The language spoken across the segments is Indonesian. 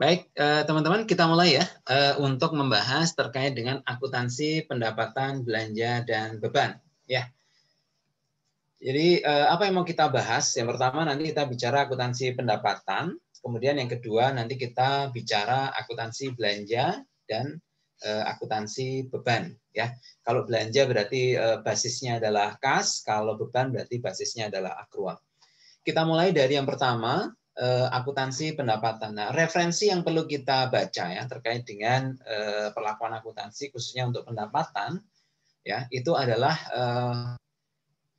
Baik, teman-teman, kita mulai ya untuk membahas terkait dengan akuntansi pendapatan, belanja, dan beban. Ya, jadi apa yang mau kita bahas? Yang pertama nanti kita bicara akuntansi pendapatan, kemudian yang kedua nanti kita bicara akuntansi belanja dan akuntansi beban. Ya, kalau belanja berarti basisnya adalah kas, kalau beban berarti basisnya adalah akrual. Kita mulai dari yang pertama, akuntansi pendapatan. Nah, referensi yang perlu kita baca ya terkait dengan perlakuan akuntansi khususnya untuk pendapatan ya itu adalah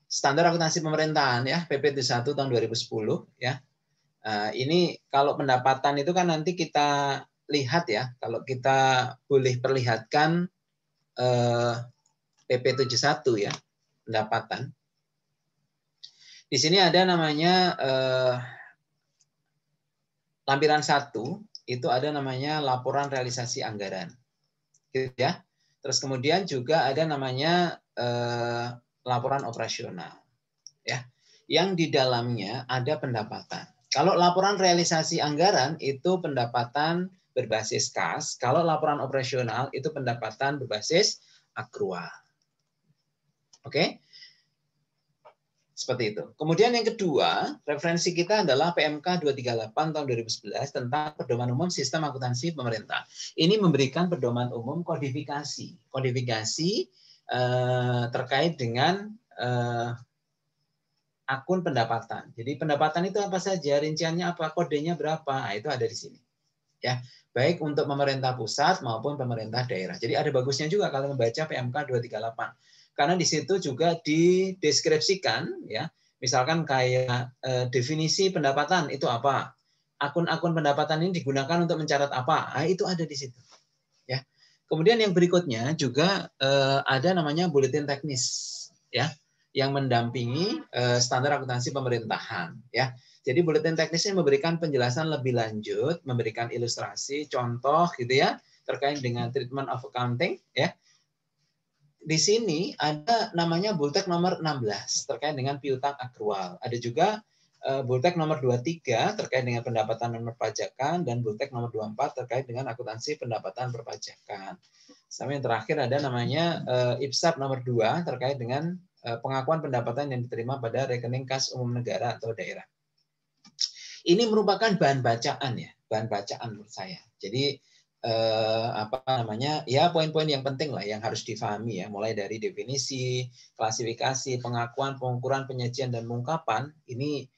standar akuntansi pemerintahan ya PP 71 tahun 2010 ya. Ini kalau pendapatan itu kan nanti kita lihat ya, kalau kita boleh perlihatkan PP 71 ya, pendapatan. Di sini ada namanya lampiran 1 itu ada namanya laporan realisasi anggaran, gitu ya. Terus kemudian juga ada namanya laporan operasional, ya, yang di dalamnya ada pendapatan. Kalau laporan realisasi anggaran itu pendapatan berbasis kas, kalau laporan operasional itu pendapatan berbasis akrual. Oke? Seperti itu. Kemudian yang kedua, referensi kita adalah PMK 238 tahun 2011 tentang pedoman umum sistem akuntansi pemerintah. Ini memberikan pedoman umum kodifikasi. Kodifikasi terkait dengan akun pendapatan. Jadi pendapatan itu apa saja, rinciannya apa, kodenya berapa, nah, itu ada di sini. Ya, baik untuk pemerintah pusat maupun pemerintah daerah. Jadi ada bagusnya juga kalau membaca PMK 238. Karena di situ juga dideskripsikan ya, misalkan kayak definisi pendapatan itu apa, akun-akun pendapatan ini digunakan untuk mencatat apa, nah, itu ada di situ ya. Kemudian yang berikutnya juga ada namanya buletin teknis ya, yang mendampingi standar akuntansi pemerintahan ya. Jadi buletin teknisnya memberikan penjelasan lebih lanjut, memberikan ilustrasi, contoh gitu ya terkait dengan treatment of accounting ya. Di sini ada namanya Bultek nomor 16 terkait dengan piutang akrual. Ada juga Bultek nomor 23 terkait dengan pendapatan non perpajakan dan Bultek nomor 24 terkait dengan akuntansi pendapatan perpajakan. Sama yang terakhir ada namanya IPSAP nomor 2 terkait dengan pengakuan pendapatan yang diterima pada rekening kas umum negara atau daerah. Ini merupakan bahan bacaan ya, bahan bacaan menurut saya. Jadi apa namanya ya poin-poin yang penting lah yang harus difahami ya, mulai dari definisi, klasifikasi, pengakuan, pengukuran, penyajian dan pengungkapan. Ini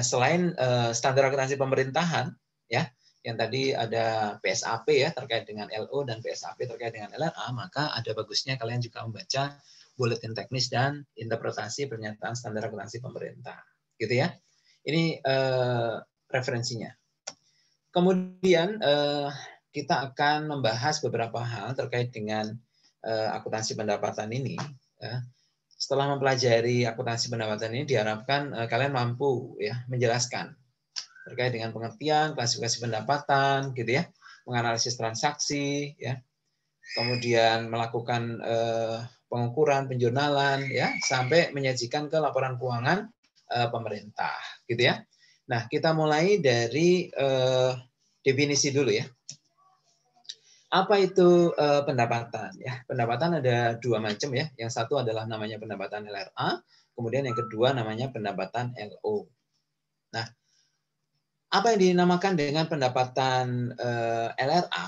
selain standar akuntansi pemerintahan ya, yang tadi ada PSAP ya terkait dengan LO dan PSAP terkait dengan LRA, maka ada bagusnya kalian juga membaca buletin teknis dan interpretasi pernyataan standar akuntansi pemerintah, gitu ya. Ini referensinya. Kemudian kita akan membahas beberapa hal terkait dengan akuntansi pendapatan ini. Setelah mempelajari akuntansi pendapatan ini, diharapkan kalian mampu ya menjelaskan terkait dengan pengertian, klasifikasi pendapatan, gitu ya, menganalisis transaksi, ya, kemudian melakukan pengukuran, penjurnalan, ya, sampai menyajikan ke laporan keuangan pemerintah, gitu ya. Nah, kita mulai dari definisi dulu ya. Apa itu pendapatan? Ya, pendapatan ada dua macam ya. Yang satu adalah namanya pendapatan LRA, kemudian yang kedua namanya pendapatan LO. Nah, apa yang dinamakan dengan pendapatan LRA,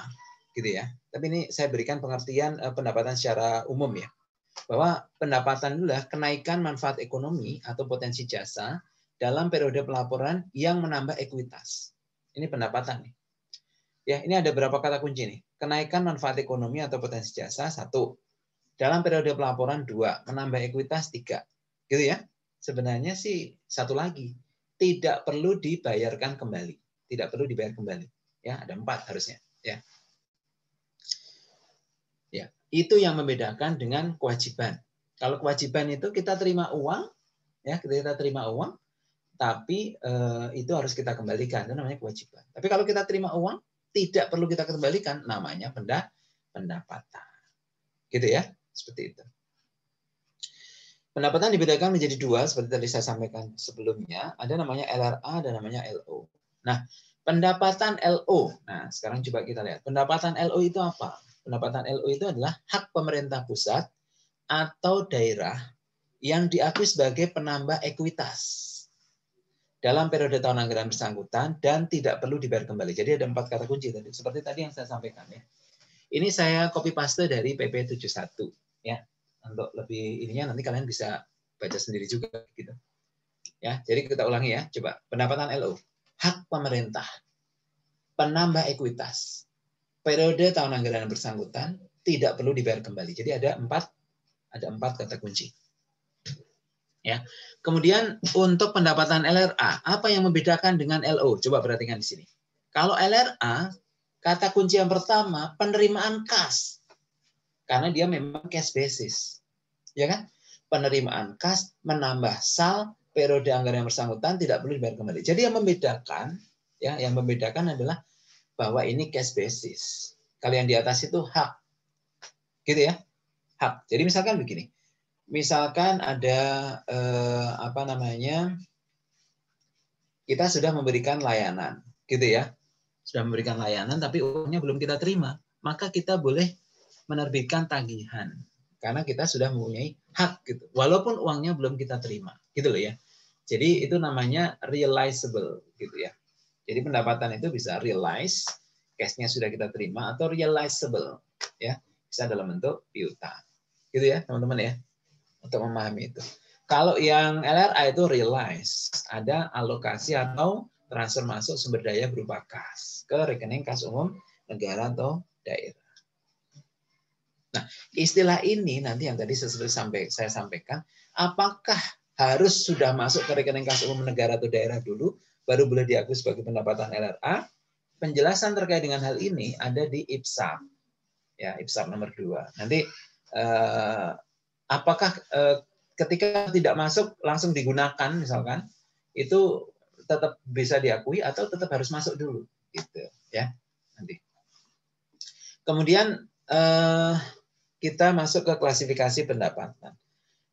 gitu ya. Tapi ini saya berikan pengertian pendapatan secara umum ya, bahwa pendapatan adalah kenaikan manfaat ekonomi atau potensi jasa dalam periode pelaporan yang menambah ekuitas. Ini pendapatan nih. Ya, ini ada berapa kata kunci nih. Kenaikan manfaat ekonomi atau potensi jasa 1. Dalam periode pelaporan 2. Menambah ekuitas 3. Gitu ya. Sebenarnya sih satu lagi. Tidak perlu dibayarkan kembali. Tidak perlu dibayar kembali. Ya, ada 4 harusnya. Ya. Ya, itu yang membedakan dengan kewajiban. Kalau kewajiban itu kita terima uang, ya, kita terima uang, tapi itu harus kita kembalikan. Itu namanya kewajiban. Tapi kalau kita terima uang, tidak perlu kita kembalikan, namanya pendapatan. Gitu ya, seperti itu. Pendapatan dibedakan menjadi dua, seperti tadi saya sampaikan sebelumnya. Ada namanya LRA dan namanya LO. Nah, Pendapatan LO. Nah, sekarang coba kita lihat. Pendapatan LO itu apa? Pendapatan LO itu adalah hak pemerintah pusat atau daerah yang diakui sebagai penambah ekuitas dalam periode tahun anggaran bersangkutan dan tidak perlu dibayar kembali. Jadi ada 4 kata kunci tadi. Seperti tadi yang saya sampaikan ya. Ini saya copy paste dari PP 71 ya. Untuk lebih ininya nanti kalian bisa baca sendiri juga gitu. Ya, jadi kita ulangi ya. Coba pendapatan LO, hak pemerintah, penambah ekuitas, periode tahun anggaran bersangkutan tidak perlu dibayar kembali. Jadi ada 4 kata kunci. Ya. Kemudian untuk pendapatan LRA, apa yang membedakan dengan LO? Coba perhatikan di sini. Kalau LRA, kata kunci yang pertama penerimaan kas. Karena dia memang cash basis. Ya kan? Penerimaan kas menambah sal periode anggaran yang bersangkutan tidak perlu dibayar kembali. Jadi yang membedakan adalah bahwa ini cash basis. Kalau yang di atas itu hak. Gitu ya. Hak. Jadi misalkan begini. Misalkan ada kita sudah memberikan layanan, gitu ya, sudah memberikan layanan, tapi uangnya belum kita terima, maka kita boleh menerbitkan tagihan, karena kita sudah mempunyai hak, gitu, walaupun uangnya belum kita terima, gitu loh ya. Jadi itu namanya realizable, gitu ya. Jadi pendapatan itu bisa realize, cash-nya sudah kita terima, atau realizable, ya, bisa dalam bentuk piutang, gitu ya, teman-teman ya. Untuk memahami itu. Kalau yang LRA itu realize, ada alokasi atau transfer masuk sumber daya berupa kas ke rekening kas umum negara atau daerah. Nah, istilah ini nanti yang tadi saya sampaikan, apakah harus sudah masuk ke rekening kas umum negara atau daerah dulu, baru boleh diakui sebagai pendapatan LRA? Penjelasan terkait dengan hal ini ada di IPSAP, ya IPSAP nomor 2. Nanti apakah ketika tidak masuk langsung digunakan misalkan itu tetap bisa diakui atau tetap harus masuk dulu gitu ya nanti. Kemudian kita masuk ke klasifikasi pendapatan.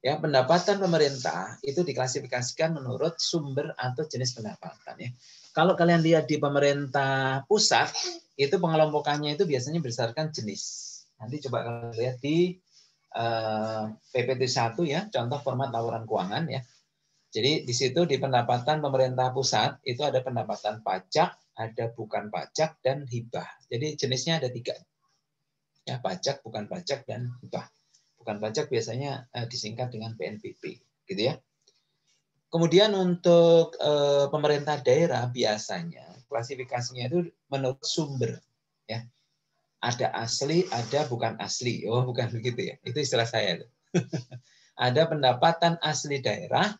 Ya, pendapatan pemerintah itu diklasifikasikan menurut sumber atau jenis pendapatan ya. Kalau kalian lihat di pemerintah pusat itu pengelompokannya itu biasanya berdasarkan jenis. Nanti coba kalian lihat di PPT 1 ya, contoh format laporan keuangan ya. Jadi di situ di pendapatan pemerintah pusat itu ada pendapatan pajak, ada bukan pajak dan hibah. Jadi jenisnya ada 3. Ya, pajak, bukan pajak dan hibah. Bukan pajak biasanya disingkat dengan PNBP, gitu ya. Kemudian untuk pemerintah daerah biasanya klasifikasinya itu menurut sumber ya. Ada asli, ada bukan asli. Oh, bukan begitu ya. Itu istilah saya. Ada pendapatan asli daerah,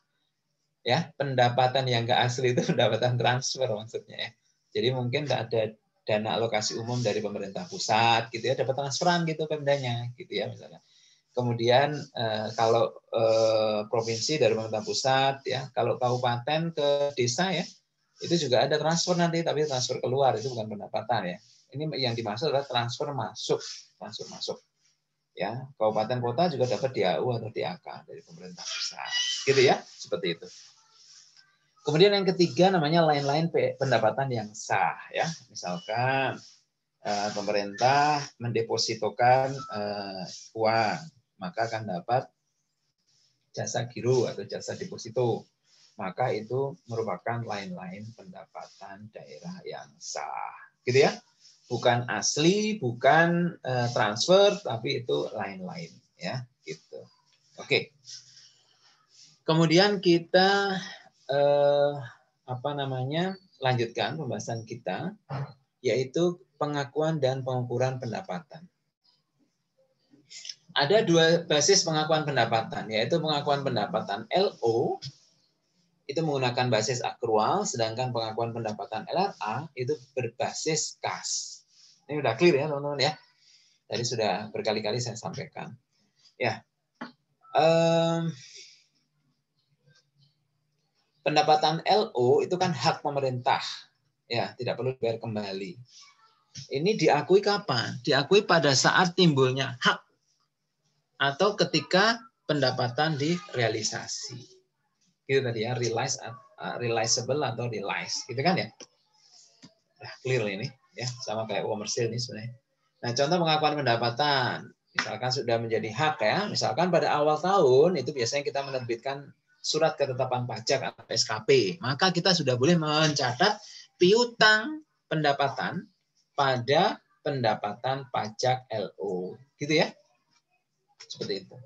ya. Pendapatan yang nggak asli itu pendapatan transfer maksudnya ya. Jadi mungkin ada dana alokasi umum dari pemerintah pusat, gitu ya, dapat transferan gitu pemdanya, gitu ya misalnya. Kemudian kalau provinsi dari pemerintah pusat, ya. Kalau kabupaten ke desa ya, itu juga ada transfer nanti, tapi transfer keluar itu bukan pendapatan ya. Ini yang dimaksud adalah transfer masuk. Ya, kabupaten kota juga dapat DAU atau DAK dari pemerintah pusat. Gitu ya, seperti itu. Kemudian yang ketiga namanya lain-lain pendapatan yang sah ya. Misalkan pemerintah mendepositokan uang, maka akan dapat jasa giro atau jasa deposito. Maka itu merupakan lain-lain pendapatan daerah yang sah. Gitu ya. Bukan asli, bukan transfer, tapi itu lain-lain ya, gitu. Oke. Kemudian kita lanjutkan pembahasan kita, yaitu pengakuan dan pengukuran pendapatan. Ada 2 basis pengakuan pendapatan, yaitu pengakuan pendapatan LO itu menggunakan basis akrual, sedangkan pengakuan pendapatan LRA itu berbasis kas. Ini udah clear ya teman-teman ya. Tadi sudah berkali-kali saya sampaikan. Ya, pendapatan LO itu kan hak pemerintah, ya tidak perlu dibayar kembali. Ini diakui kapan? Diakui pada saat timbulnya hak atau ketika pendapatan direalisasi. Gitu tadi ya, realizable atau realize, gitu kan ya. Nah, clear ini ya, sama kayak komersil ini sebenarnya. Nah, contoh pengakuan pendapatan, misalkan sudah menjadi hak ya, misalkan pada awal tahun itu biasanya kita menerbitkan surat ketetapan pajak atau SKP, maka kita sudah boleh mencatat piutang pendapatan pada pendapatan pajak LO, gitu ya, seperti itu.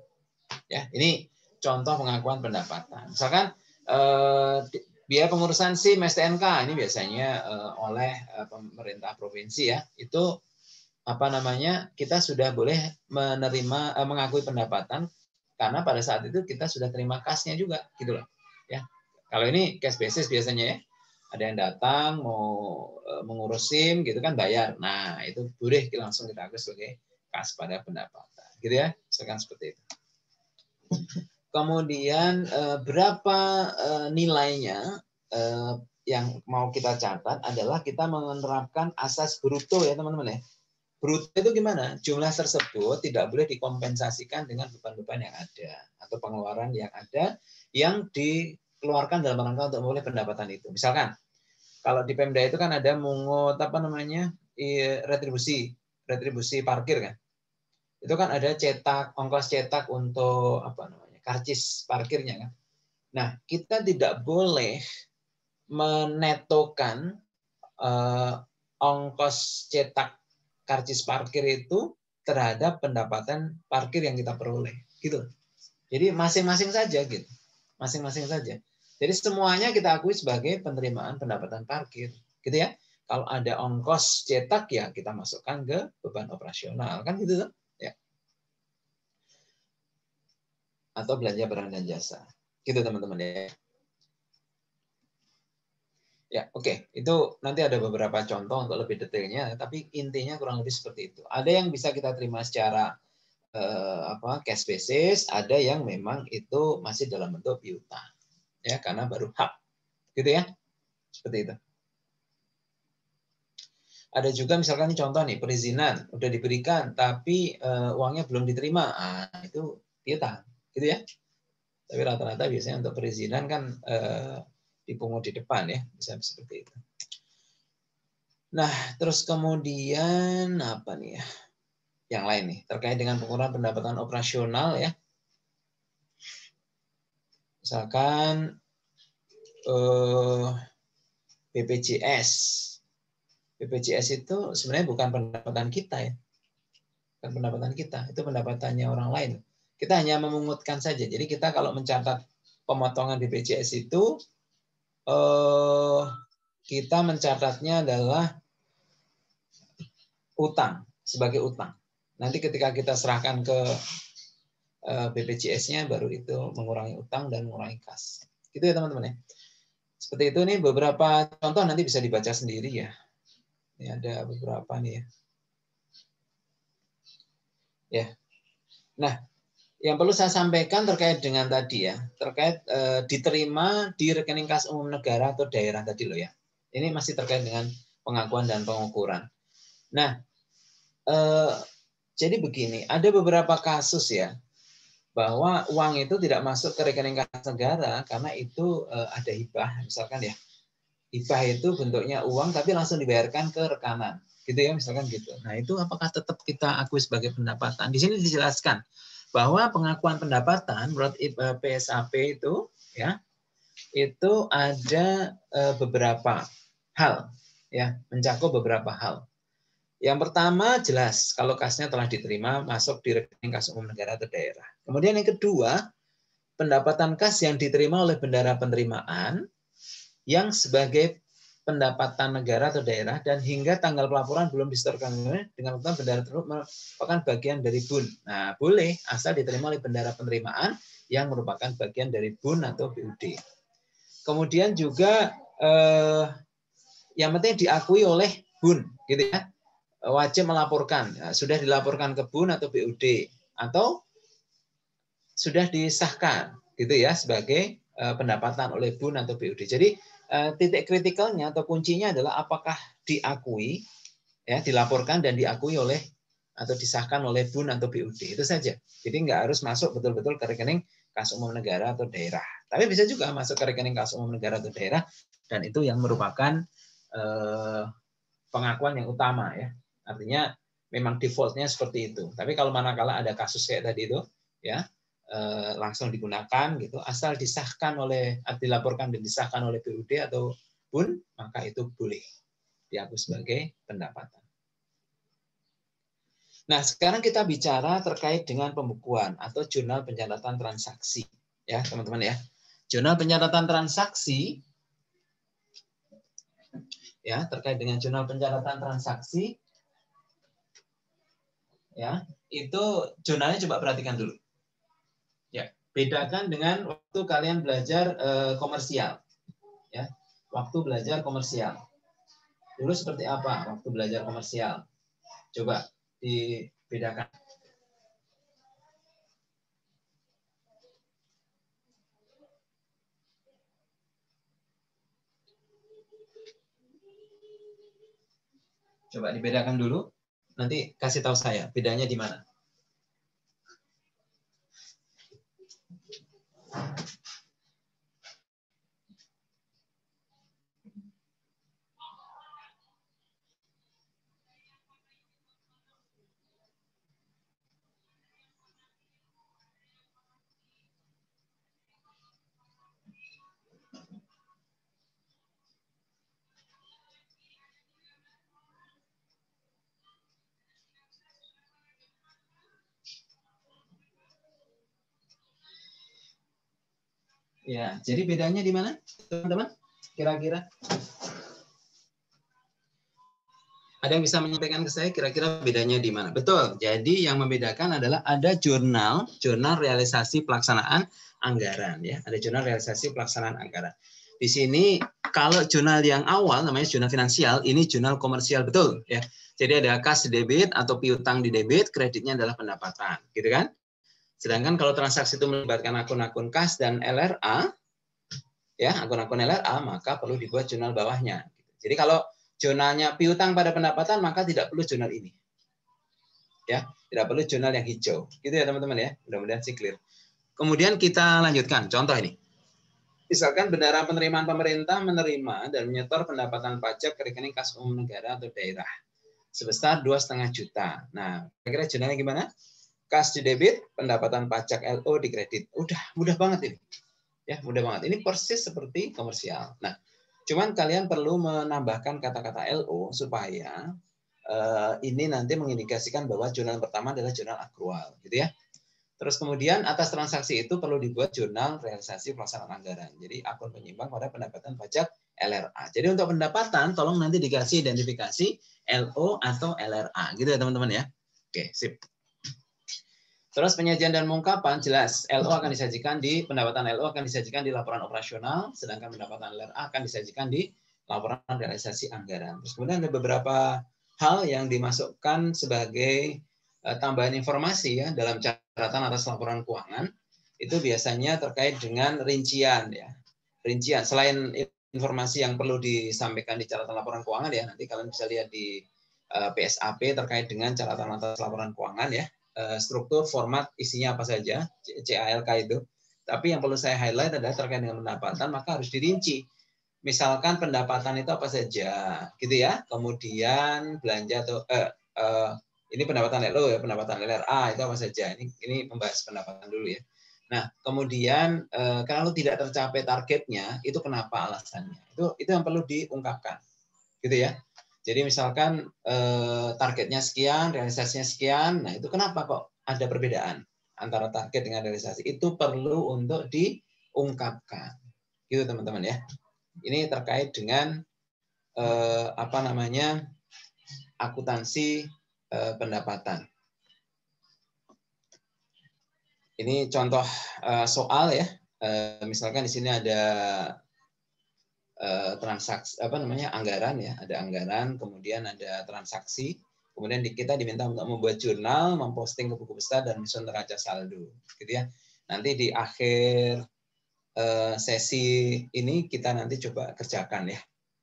Ya, ini contoh pengakuan pendapatan. Misalkan biaya pengurusan SIM STNK ini biasanya oleh pemerintah provinsi ya, itu apa namanya, kita sudah boleh menerima mengakui pendapatan karena pada saat itu kita sudah terima kasnya juga gitu loh ya. Kalau ini cash basis biasanya ya, ada yang datang mau mengurus SIM gitu kan, bayar, nah itu boleh langsung kita akui sebagai kas pada pendapatan gitu ya, misalkan seperti itu. Kemudian berapa nilainya yang mau kita catat adalah kita menerapkan asas bruto ya teman-teman ya. Bruto itu gimana? Jumlah tersebut tidak boleh dikompensasikan dengan beban-beban yang ada atau pengeluaran yang ada yang dikeluarkan dalam rangka untuk memperoleh pendapatan itu. Misalkan kalau di Pemda itu kan ada mungut apa namanya, retribusi parkir kan. Itu kan ada cetak, ongkos cetak untuk apa namanya, karcis parkirnya kan. Nah, kita tidak boleh menetokan ongkos cetak karcis parkir itu terhadap pendapatan parkir yang kita peroleh, gitu. Jadi masing-masing saja gitu, masing-masing saja. Jadi semuanya kita akui sebagai penerimaan pendapatan parkir, gitu ya. Kalau ada ongkos cetak ya kita masukkan ke beban operasional, kan gitu ya. Atau belanja barang dan jasa, gitu teman-teman ya. Ya, oke. Itu nanti ada beberapa contoh untuk lebih detailnya, tapi intinya kurang lebih seperti itu. Ada yang bisa kita terima secara cash basis, ada yang memang itu masih dalam bentuk piutang, ya karena baru hak, gitu ya, seperti itu. Ada juga misalkan ini contoh nih, perizinan udah diberikan, tapi uangnya belum diterima, itu piutang, gitu ya. Tapi rata-rata biasanya untuk perizinan kan dipungut di depan ya, bisa seperti itu. Nah, terus kemudian apa nih ya? Yang lain nih, terkait dengan pengurangan pendapatan operasional ya. Misalkan BPJS. BPJS itu sebenarnya bukan pendapatan kita ya. Bukan pendapatan kita, itu pendapatannya orang lain. Kita hanya memungutkan saja. Jadi kita kalau mencatat pemotongan BPJS itu, kita mencatatnya adalah utang, sebagai utang. Nanti ketika kita serahkan ke BPJS-nya baru itu mengurangi utang dan mengurangi kas. Gitu ya teman-teman ya. Seperti itu nih beberapa contoh, nanti bisa dibaca sendiri ya. Ini ada beberapa nih ya. Ya. Nah, yang perlu saya sampaikan terkait dengan tadi ya, terkait diterima di rekening kas umum negara atau daerah tadi loh ya. Ini masih terkait dengan pengakuan dan pengukuran. Nah, jadi begini, ada beberapa kasus ya, bahwa uang itu tidak masuk ke rekening kas negara karena itu ada hibah, misalkan ya. Hibah itu bentuknya uang tapi langsung dibayarkan ke rekanan, gitu ya, misalkan gitu. Nah, itu apakah tetap kita akui sebagai pendapatan? Di sini dijelaskan bahwa pengakuan pendapatan menurut PSAP itu ya, itu ada beberapa hal ya, mencakup beberapa hal. Yang pertama jelas kalau kasnya telah diterima masuk di rekening kas umum negara atau daerah. Kemudian yang kedua, pendapatan kas yang diterima oleh bendahara penerimaan yang sebagai pendapatan negara atau daerah dan hingga tanggal pelaporan belum disetorkan dengan bendahara tersebut merupakan bagian dari BUN. Nah, boleh asal diterima oleh bendahara penerimaan yang merupakan bagian dari BUN atau BUD. Kemudian juga yang penting diakui oleh BUN, gitu ya. Wajib melaporkan, sudah dilaporkan ke BUN atau BUD atau sudah disahkan gitu ya sebagai pendapatan oleh BUN atau BUD. Jadi titik kritikalnya atau kuncinya adalah apakah diakui ya, dilaporkan dan diakui oleh atau disahkan oleh BUN atau BUD, itu saja. Jadi nggak harus masuk betul-betul ke rekening kas umum negara atau daerah. Tapi bisa juga masuk ke rekening kas umum negara atau daerah dan itu yang merupakan pengakuan yang utama ya. Artinya memang defaultnya seperti itu. Tapi kalau manakala ada kasus kayak tadi itu, ya langsung digunakan gitu, asal dilaporkan dan disahkan oleh BUD atau BUN, maka itu boleh diakui sebagai pendapatan. Nah, sekarang kita bicara terkait dengan pembukuan atau jurnal pencatatan transaksi, ya teman-teman ya. Jurnal pencatatan transaksi, ya terkait dengan jurnal pencatatan transaksi. Ya, itu jurnalnya coba perhatikan dulu. Ya, bedakan dengan waktu kalian belajar komersial. Ya, waktu belajar komersial. Dulu seperti apa waktu belajar komersial? Coba dibedakan. Coba dibedakan dulu. Nanti kasih tahu saya bedanya di mana. Ya, jadi bedanya di mana, teman-teman? Kira-kira? Ada yang bisa menyampaikan ke saya kira-kira bedanya di mana? Betul. Jadi yang membedakan adalah ada jurnal realisasi pelaksanaan anggaran ya. Ada jurnal realisasi pelaksanaan anggaran. Di sini kalau jurnal yang awal namanya jurnal finansial, ini jurnal komersial betul ya. Jadi ada kas di debit atau piutang di debit, kreditnya adalah pendapatan, gitu kan? Sedangkan kalau transaksi itu melibatkan akun-akun kas dan LRA, ya akun-akun LRA, maka perlu dibuat jurnal bawahnya. Jadi kalau jurnalnya piutang pada pendapatan, maka tidak perlu jurnal ini. Ya, tidak perlu jurnal yang hijau. Gitu ya teman-teman ya. Mudah-mudahan sih clear. Kemudian kita lanjutkan. Contoh ini. Misalkan bendahara penerimaan pemerintah menerima dan menyetor pendapatan pajak ke rekening kas umum negara atau daerah sebesar 2,5 juta. Nah, kira-kira jurnalnya gimana? Kas di debit, pendapatan pajak LO di kredit. Udah, mudah banget ini. Ya, mudah banget. Ini persis seperti komersial. Nah, cuman kalian perlu menambahkan kata-kata LO supaya ini nanti mengindikasikan bahwa jurnal pertama adalah jurnal akrual, gitu ya. Terus kemudian atas transaksi itu perlu dibuat jurnal realisasi pelaksanaan anggaran. Jadi akun penyimbang pada pendapatan pajak LRA. Jadi untuk pendapatan tolong nanti dikasih identifikasi LO atau LRA, gitu ya teman-teman ya. Oke, sip. Terus penyajian dan pengungkapan jelas LO akan disajikan di pendapatan LO akan disajikan di laporan operasional, sedangkan pendapatan LRA akan disajikan di laporan realisasi anggaran. Terus kemudian ada beberapa hal yang dimasukkan sebagai tambahan informasi ya dalam catatan atas laporan keuangan. Itu biasanya terkait dengan rincian ya. Rincian selain informasi yang perlu disampaikan di catatan laporan keuangan ya, nanti kalian bisa lihat di PSAP terkait dengan catatan atas laporan keuangan ya. Struktur, format, isinya apa saja, CALK itu. Tapi yang perlu saya highlight adalah terkait dengan pendapatan, maka harus dirinci. Misalkan pendapatan itu apa saja, gitu ya. Kemudian belanja atau ini pendapatan LO ya, pendapatan LRA itu apa saja. Ini membahas pendapatan dulu ya. Nah, kemudian kalau tidak tercapai targetnya, itu kenapa alasannya? Itu yang perlu diungkapkan, gitu ya. Jadi misalkan targetnya sekian, realisasinya sekian, nah itu kenapa kok ada perbedaan antara target dengan realisasi? Itu perlu untuk diungkapkan, gitu teman-teman ya. Ini terkait dengan apa namanya akuntansi pendapatan. Ini contoh soal ya. Misalkan di sini ada transaksi apa namanya anggaran ya, ada anggaran, kemudian ada transaksi, kemudian kita diminta untuk membuat jurnal, memposting ke buku besar dan menyusun neraca saldo, gitu ya. Nanti di akhir sesi ini kita nanti coba kerjakan ya.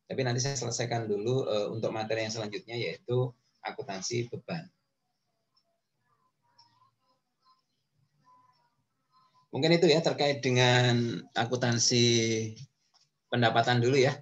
Tapi nanti saya selesaikan dulu untuk materi yang selanjutnya yaitu akuntansi beban. Mungkin itu ya terkait dengan akuntansi pendapatan dulu ya.